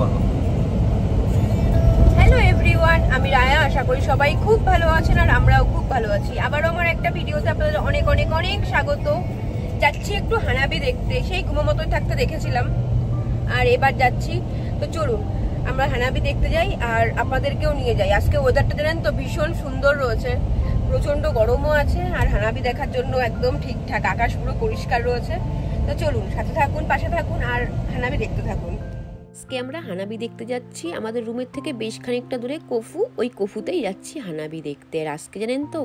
বলো। Hello everyone, আমি রায়া। আশা করি সবাই খুব ভালো আছেন আর আমরাও খুব ভালো আছি। আবারও আমার একটা ভিডিওতে আপনাদের অনেক অনেক অনেক স্বাগত। যাচ্ছি একটু হানাবি দেখতে, সেই ঘুমোমতোই থাকতে দেখেছিলাম আর এবার যাচ্ছি। তো চলুন আমরা হানাবি দেখতে যাই আর আপনাদেরকেও নিয়ে যাই। আজকে ওয়েদারটা জানেন তো ভীষণ সুন্দর রয়েছে, প্রচন্ড গরমও আছে আর হানাবি দেখার জন্য একদম ঠিকঠাক, আকাশ পুরো পরিষ্কার রয়েছে। তো চলুন সাথে থাকুন, পাশে থাকুন আর হানাবি দেখতে থাকুন। আজকে আমরা হানাবি দেখতে যাচ্ছি। আমাদের রুমের থেকে বেশ খানিকটা দূরে কফু, ওই কফুতেই যাচ্ছি হানাবি দেখতে। আর আজকে জানেন তো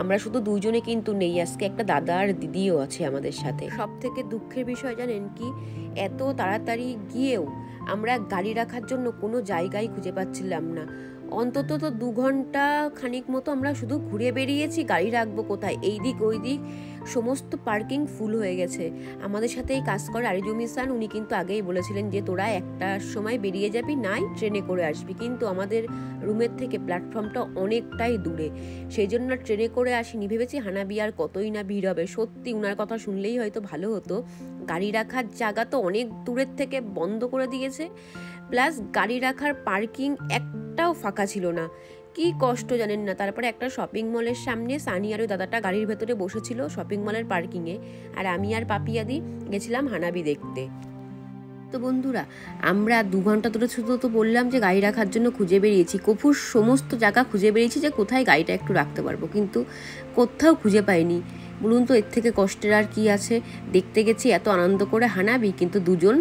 আমরা শুধু দুজনে কিন্তু নেই, আজকে একটা দাদা আর দিদিও আছে আমাদের সাথে। সব থেকে দুঃখের বিষয় জানেন কি, এত তাড়াতাড়ি গিয়েও আমরা গাড়ি রাখার জন্য কোনো জায়গায় খুঁজে পাচ্ছিলাম না। অন্তত তো 2 ঘন্টা খানিক মতো আমরা শুধু ঘুরে বেরিয়েছি, গাড়ি রাখবো কোথায়, এই দিক ওই দিক সমস্ত পার্কিং ফুল হয়ে গেছে। আমাদের সাথে এই কাজ করে আরিজুমিসান, উনি কিন্তু আগেই বলেছিলেন যে তোরা 1টার সময় বেরিয়ে যাবি, নাই ট্রেনে করে আসবি। কিন্তু আমাদের রুমের থেকে প্ল্যাটফর্মটা অনেকটাই দূরে, সেই জন্য ট্রেনে করে আসিনি। ভেবেছি হানাবি আর কতই না ভিড় হবে। সত্যি উনার কথা শুনলেই হয়তো ভালো হতো। গাড়ি রাখার জায়গা তো অনেক দূরের থেকে বন্ধ করে দিয়েছে, প্লাস গাড়ি রাখার পার্কিং একটাও ফাঁকা ছিল না। কি কষ্ট জানেন না। তারপরে একটা শপিং মলের সামনে সানি আর ওই দাদাটা গাড়ির ভেতরে বসেছিল শপিং মলের পার্কিংয়ে, আর আমি আর পাপিয়াদি গেছিলাম হানাবি দেখতে। তো বন্ধুরা, আমরা 2 ঘন্টা ধরে শুধু তো বললাম যে গাড়ি রাখার জন্য খুঁজে বেরিয়েছি, কফুর সমস্ত জায়গা খুঁজে বেরিয়েছি যে কোথায় গাড়িটা একটু রাখতে পারবো, কিন্তু কোথাও খুঁজে পাইনি। বলুন তো এর থেকে কষ্টের আর কি আছে। দেখতে গেছি এত আনন্দ করে হানাবি, কিন্তু দুজন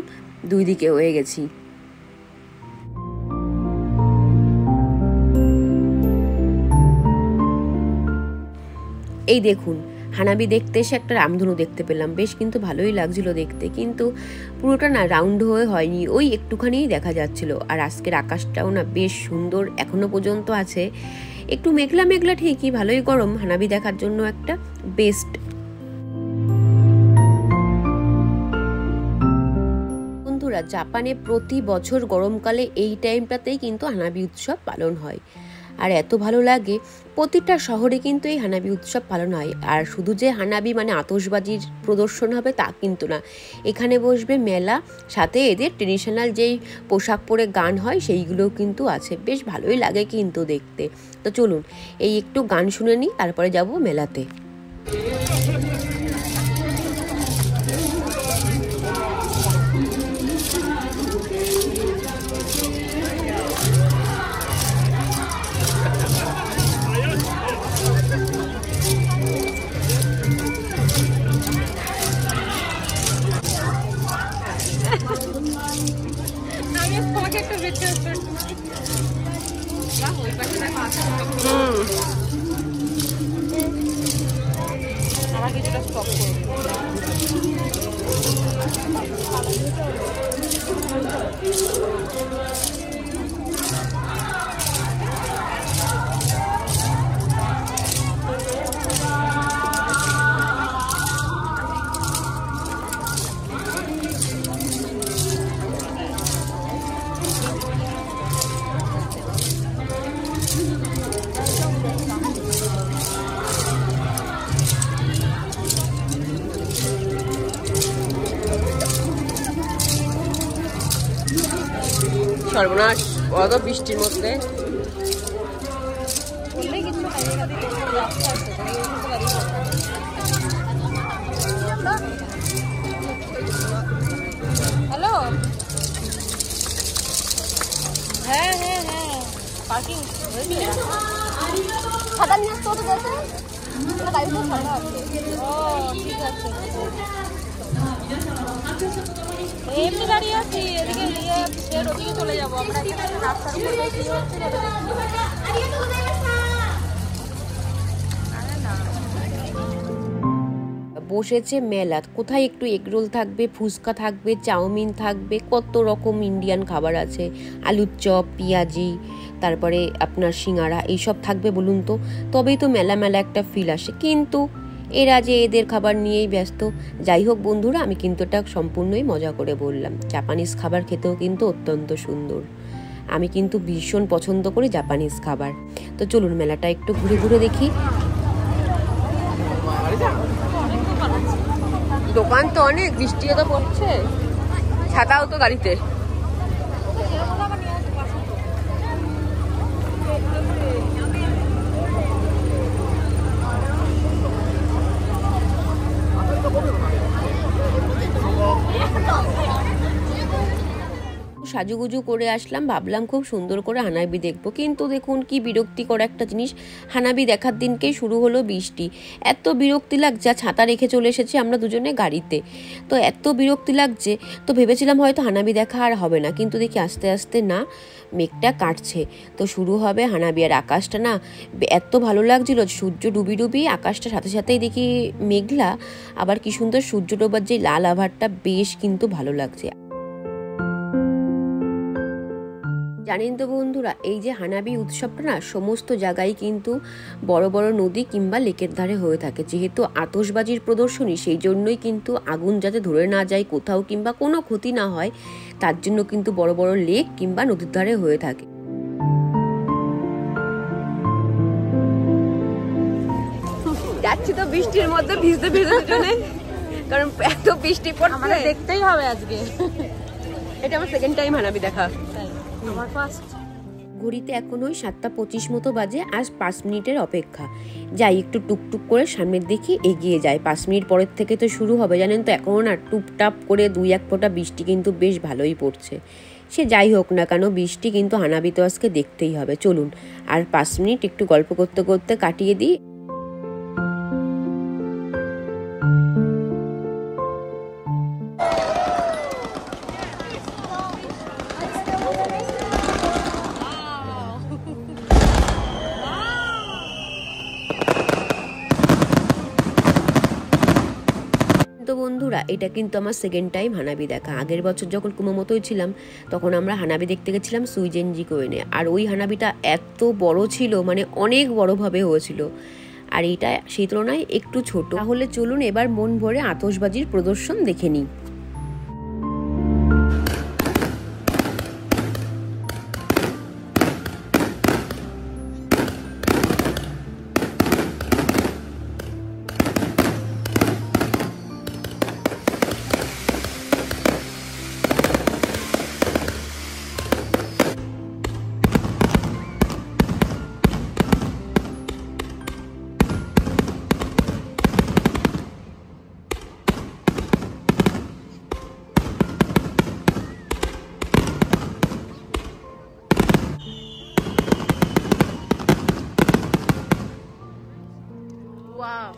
দুই দিকে হয়ে গেছি। এই দেখুন, হানাবি দেখতে এসে একটা রামধনু দেখতে পেলাম, বেশ কিন্তু ভালোই লাগছিল দেখতে, কিন্তু পুরোটা না রাউন্ড হয়ে হয়নি, ওই একটুখানিই দেখা যাচ্ছিল। আর আজকের আকাশটাও না বেশ সুন্দর এখনো পর্যন্ত আছে, একটু মেঘলা মেঘলা ঠিকই, ভালোই গরম। হানাবি দেখার জন্য একটা বেস্ট। বন্ধুরা, জাপানে প্রতি বছর গরমকালে এই টাইমটাতেই কিন্তু হানাবি উৎসব পালন হয়, আর এত ভালো লাগে। প্রতিটা শহরে কিন্তু এই হানাবি উৎসব পালন হয়। আর শুধু যে হানাবি মানে আতশবাজির প্রদর্শন হবে তা কিন্তু না, এখানে বসবে মেলা, সাথে এদের ট্রেডিশনাল যেই পোশাক পরে গান হয় সেইগুলোও কিন্তু আছে। বেশ ভালোই লাগে কিন্তু দেখতে। তো চলুন এই একটু গান শুনে নিই, তারপরে যাব মেলাতে। আমার কিছুটা স্টপ সর্বনাশ, অত বৃষ্টির মধ্যে। হ্যালো, হ্যাঁ হ্যাঁ হ্যাঁ, পার্কিং খাতা নিয়ে আসতে হতো বলতে, গাড়ি তো ঠান্ডা আছে। ও ঠিক আছে, এমনি দাঁড়িয়ে আছি, এদিকে নিয়ে ওদিকে চলে যাবো আমরা। রাস্তার উপরে কি হচ্ছে বসেছে মেলা, কোথায় একটু এগরোল থাকবে, ফুচকা থাকবে, চাউমিন থাকবে, কত রকম ইন্ডিয়ান খাবার আছে, আলুর চপ, পেঁয়াজি, তারপরে আপনার সিঙ্গারা, এইসব থাকবে বলুন তো, তবেই তো মেলা মেলা একটা ফিল আসে। কিন্তু এরা যে এদের খাবার নিয়েই ব্যস্ত। যাই হোক বন্ধুরা, আমি কিন্তু এটা সম্পূর্ণই মজা করে বললাম। জাপানিজ খাবার খেতেও কিন্তু অত্যন্ত সুন্দর, আমি কিন্তু ভীষণ পছন্দ করি জাপানিজ খাবার। তো চলুন মেলাটা একটু ঘুরে ঘুরে দেখি। দোকান তো অনেক, বৃষ্টিও তো পড়ছে, ছাতাও তো গাড়িতে। সাজুগুজু করে আসলাম, ভাবলাম খুব সুন্দর করে হানাবি দেখবো, কিন্তু দেখুন কি বিরক্তিকর একটা জিনিস, হানাবি দেখার দিনকেই শুরু হলো বৃষ্টি। এত বিরক্তি লাগছে, ছাতা রেখে চলে এসেছি আমরা দুজনে গাড়িতে, তো এত বিরক্তি লাগছে, তো ভেবেছিলাম হয়তো হানাবি দেখা আর হবে না, কিন্তু দেখি আস্তে আস্তে না, মেঘটা কাটছে, তো শুরু হবে হানাবি। আর আকাশটা না এত ভালো লাগছিল, সূর্য ডুবি ডুবি আকাশটা সাথে সাথেই দেখি মেঘলা, আবার কি সুন্দর সূর্য ডোবার যে লাল আভারটা, বেশ কিন্তু ভালো লাগছে। জানেন তো বন্ধুরা, এই যে হানাবি উৎসবটা না সমস্ত জায়গায় কিন্তু বড় বড় নদী কিংবা লেকের ধারে হয়ে থাকে। যেহেতু আতশবাজির প্রদর্শনী, সেই জন্যই কিন্তু আগুন যাতে ধরে না যায় কোথাও কিংবা কোনো ক্ষতি না হয়, তার জন্য কিন্তু বড় বড় লেক কিংবা নদীর ধারে হয়ে থাকে। যাচ্ছি তো বৃষ্টির মধ্যে ভিজতে ভিজতে, কারণ এত বৃষ্টি পড়ছে, আমাদের দেখতেই হবে আজকে। এটা আমার সেকেন্ড টাইম হানাবি দেখা। আমার ফার্স্ট। ঘড়িতে এখন ওই 7:25 মতো বাজে, আজ 5 মিনিটের অপেক্ষা। যাই একটু টুকটুক করে সামনের দিকে এগিয়ে যায়। 5 মিনিট পরের থেকে তো শুরু হবে, জানেন তো এখনও না টুপটাপ করে 2-1 ফোঁটা বৃষ্টি কিন্তু বেশ ভালোই পড়ছে। সে যাই হোক না কেন, বৃষ্টি কিন্তু হানাবি তো আজকে দেখতেই হবে। চলুন আর 5 মিনিট একটু গল্প করতে করতে কাটিয়ে দিই। তো বন্ধুরা, এটা কিন্তু আমার সেকেন্ড টাইম হানাবি দেখা। আগের বছর যখন কুমামোতোয় ছিলাম, তখন আমরা হানাবি দেখতে গেছিলাম সুইজেনজি কোয়েনে, আর ওই হানাবিটা এত বড় ছিল, মানে অনেক বড়ভাবে হয়েছিল, আর এইটা সেই তুলনায় একটু ছোট। তাহলে চলুন এবার মন ভরে আতশবাজির প্রদর্শন দেখে নিই। ওয়াও,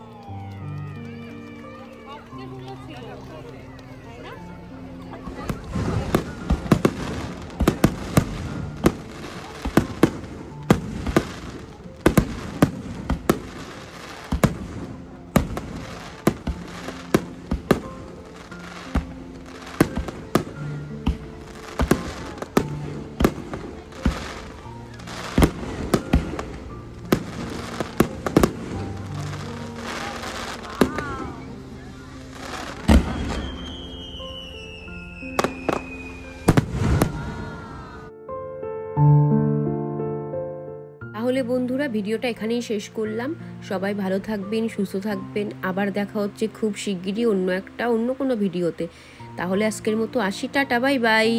তাহলে বন্ধুরা, ভিডিওটা এখানেই শেষ করলাম। সবাই ভালো থাকবেন, সুস্থ থাকবেন। আবার দেখা হচ্ছে খুব শিগগিরই অন্য কোনো ভিডিওতে। তাহলে আজকের মতো আসি, টাটা, বাই বাই।